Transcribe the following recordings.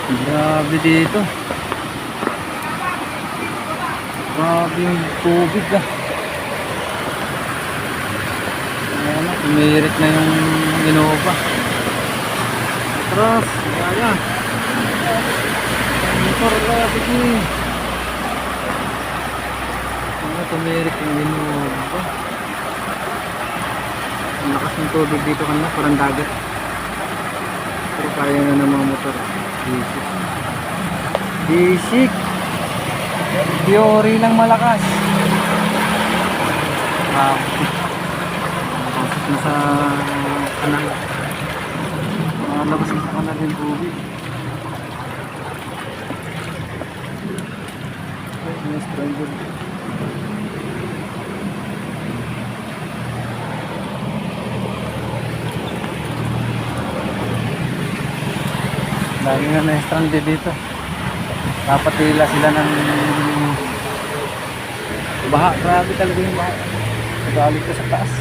Grabe dito. Grabe yung tubig ah. Ayan, tumirik na yung Innova. Atras, ayan. Motor na, sige. Ayan, tumirik yung Innova. Ang lakas ng tubig dito kanina, parang dagat. Pero kaya na ng mga motor. Bisik. Bisik. Theory lang malakas. Pasok na sa kanal. Labas na sa kanal yung tubig. May stranger. Dami na na-stranded dito. Napatila sila ng baha. Grabe talaga yung baha. Nagalit ko sa taas.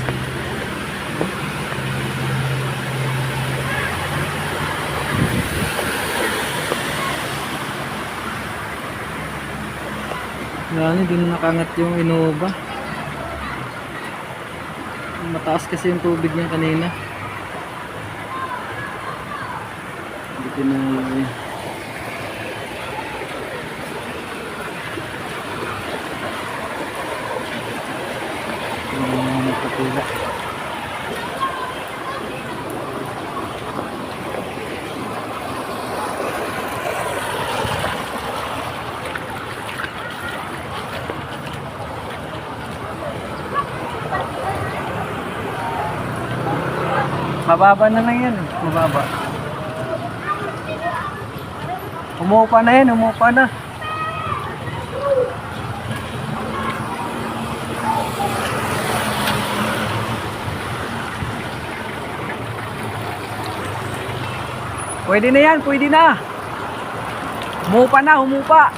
Yan, hindi na nakangat yung Innova. Mataas kasi yung tubig niya kanina. Hindi pinalagay. Magpapila. Mababa na lang yan. Mababa. Umuupa na yan. Umuupa na. Pwede na yan. Pwede na. Umuupa na. Umuupa.